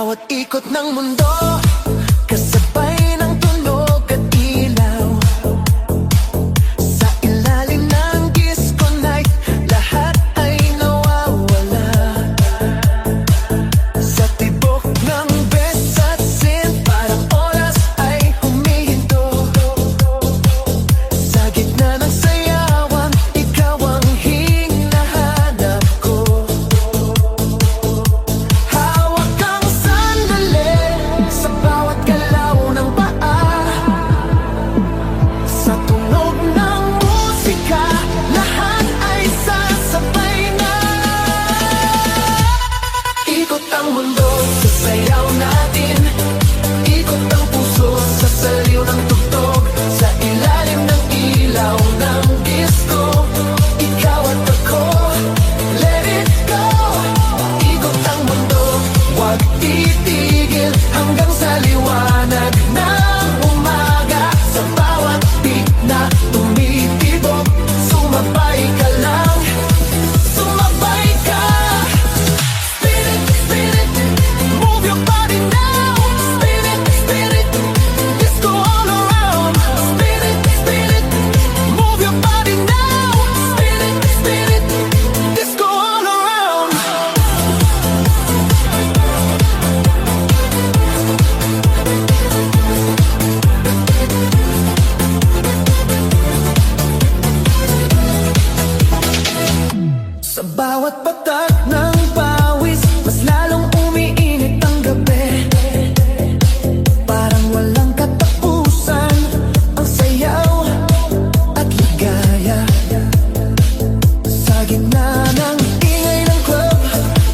bawat ikot ng mundo, kasabay ng tunog at ilaw. Sa ilalim ng disco night, lahat ay nawawala. Sa tibok ng best at sin, parang oras ay humihinto. Sa gitna ng sayawan, ikaw ang hinahanap ko. Hawak kang sandali sa bawat galaw ng paa. Sa tunog ng musika, lahat ay sasabay na. Ikot ang mundo sa sayaw natin, ikot ang puso sa saliw ng tugtog. Sa ilalim ng ilaw ng disco, ikaw at ako, let it go. Ikot ang mundo, huwag titigil hanggang sa liwanag ng umaga. Sa bawat beat na tumitibok, sumabay ka lang, sumabay ka. Spin it, move your body now. Spin it, disco all around. Spin it, move your body now. Spin it, disco all around. Sa bawat patak ng pawis, mas lalong umiinit ang gabi. Parang walang katapusan ang sayaw at ligaya. Sa gitna ng ingay ng club,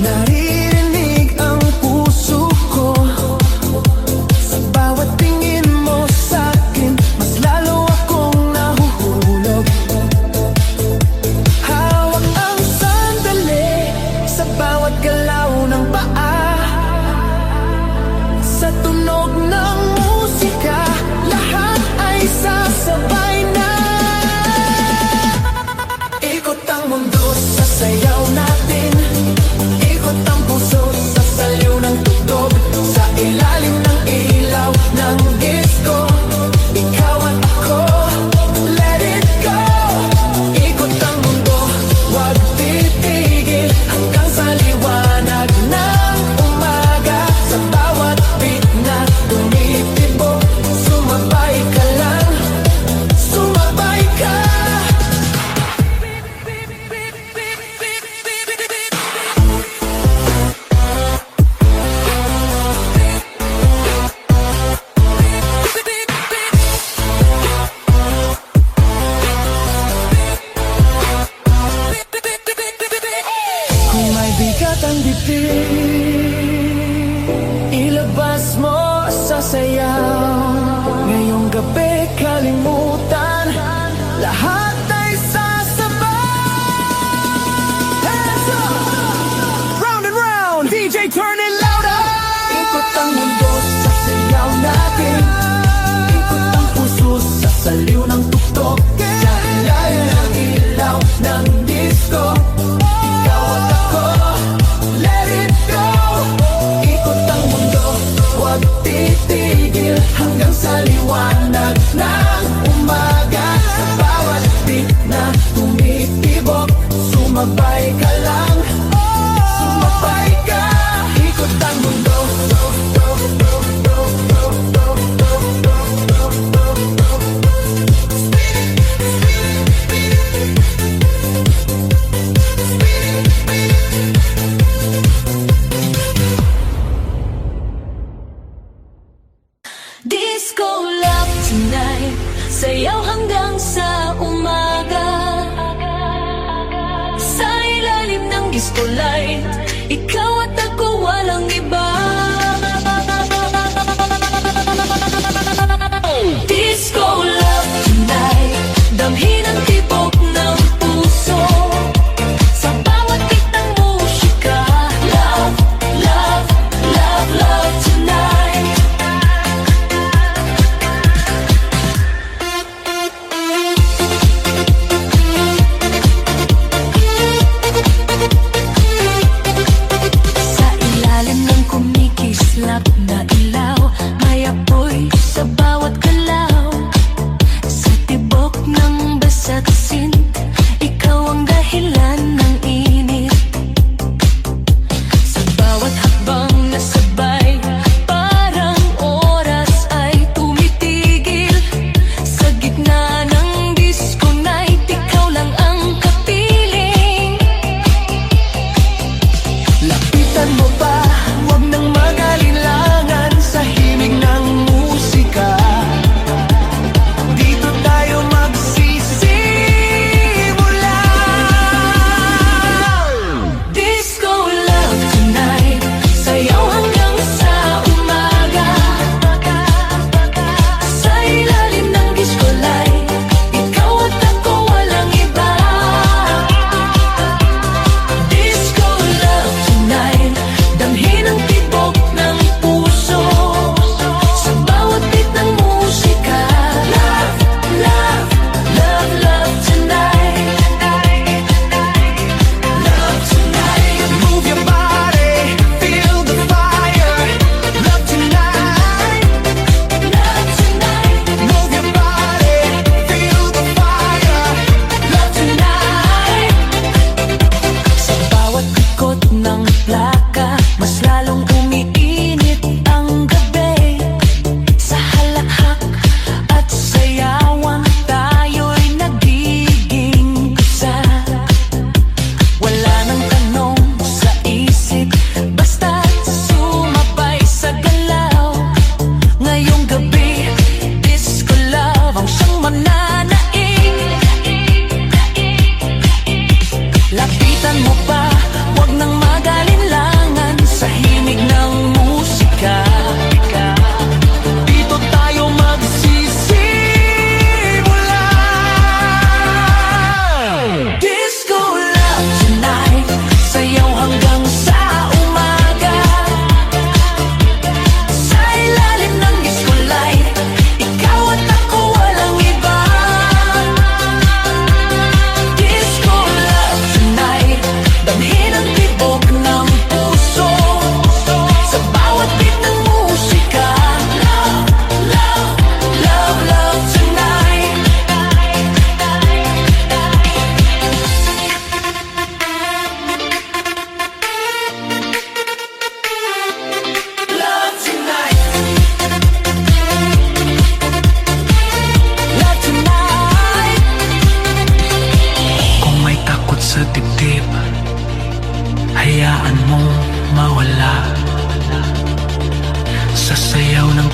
naririnig ang puso ko. Sa bawat tingin mo sa'kin, mas lalo akong nahuhulog. Hawak ang sandali sa bawat galaw ng paa. Sa tunog ng musika, lahat ay sasabay na. Ikot ang mundo sa sayaw natin, ikot ang puso sa saliw ng tugtog. Sa ilalim ng ilaw ng disco, ikaw at ako, let it go. Ikot ang mundo, huwag titigil hanggang sa liwanag ng umaga. Sa bawat beat na tumitibok, sumabay ka lang, sumabay ka. Kung may bigat ang dibdib, ilabas mo sa sayaw. Ngayong gabi kalimutan, lahat ay sasabay. Hands up! Round and round, DJ turn it louder. Ikot ang mundo sa sayaw natin, ikot ang puso sa saliw ng tugtog. Sa ilalim ng ilaw ng disco, ikaw at ako, let it go. Ikot ang mundo, huwag titigil hanggang sa liwanag ng umaga. Sa bawat beat na tumitibok, sumabay ka lang, sumabay ka. Ikot ang mundo. Disco love tonight, sayaw hanggang sa umaga. Sa ilalim ng disco light, ikaw at ako walang iba. Disco love tonight, damhin ang tibok ng puso. Sa bawat beat ng musika, love, love, love, love tonight.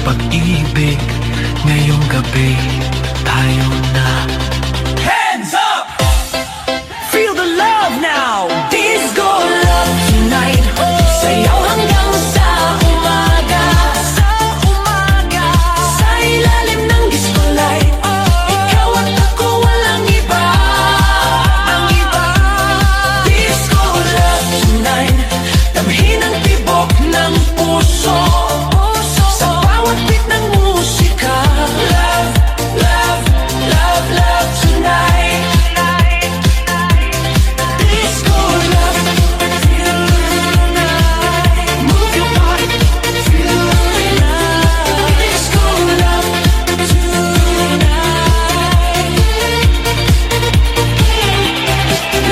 pag-ibig. Ngayong gabi, tayo na. Hands up! Feel the love now! Disco love tonight. Sayaw hanggang sa umaga. Sa umaga. Sa ilalim ng disco light. Ikaw at ako, walang iba. Ang iba. Disco love tonight. Damhin ang tibok ng puso. Sa bawat beat ng musika. Love, love, love, love tonight. Disco love. Feel the night. Move your body. Feel the night. Disco love tonight.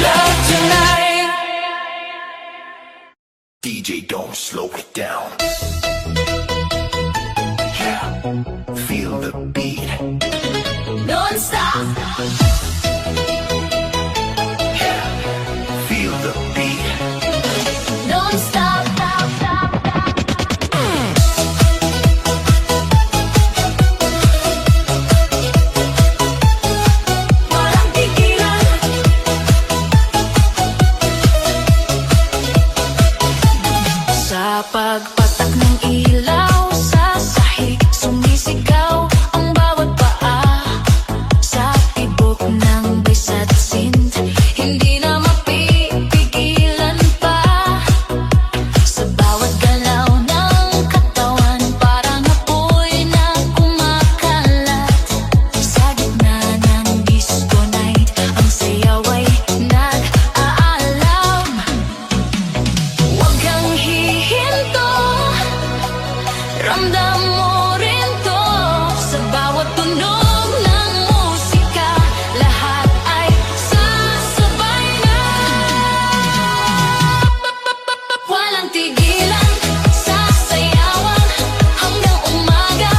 Love tonight. DJ, don't slow it down. Yeah, feel the beat. Non-stop. Yeah, feel the beat. Non-stop. Walang tigilan. Sa pagpatak ng ilaw sa sahig, sumisigaw ang bawat paa. Sa tibok ng bisat sind, hindi na mapipigilan pa. Sa bawat galaw ng katawan, parang apoy na kumakalat. Sa gitna ng disco night, ang sayaw ay nag-aalam. Huwag kang hihinto, ramdam mo rin to. Sa bawat tunog ng musika, lahat ay sasabay na. Walang tigilan, sasayawan hanggang umaga.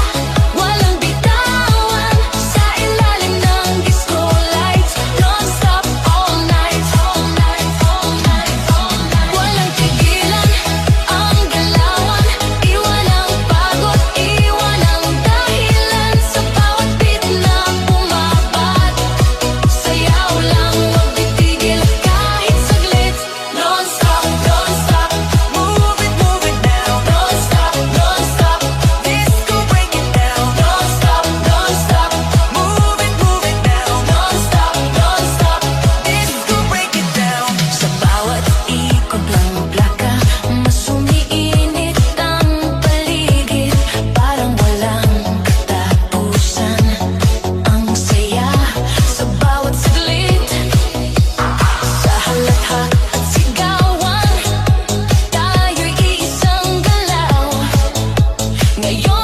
Walang bitawan, sa ilalim ng disco lights. Non-stop all night, all night, all night, all night. Walang tigilan, ang galawan. Iwan ang pagod, iwan ang dahilan. Sa bawat beat na bumabat, sayaw lang, huwag titigil kahit saglit. Non-stop, non-stop, move it now. Non-stop, non-stop, disco break it down. Non-stop, non-stop, move it now. Non-stop, non-stop, disco break it down. Sa bawat ikot ng plaka, mas umiinit ang paligid. Parang walang katapusan, ang saya sa bawat saglit. Sa halatha at sigawan, tayo'y iisang galaw. Ngayon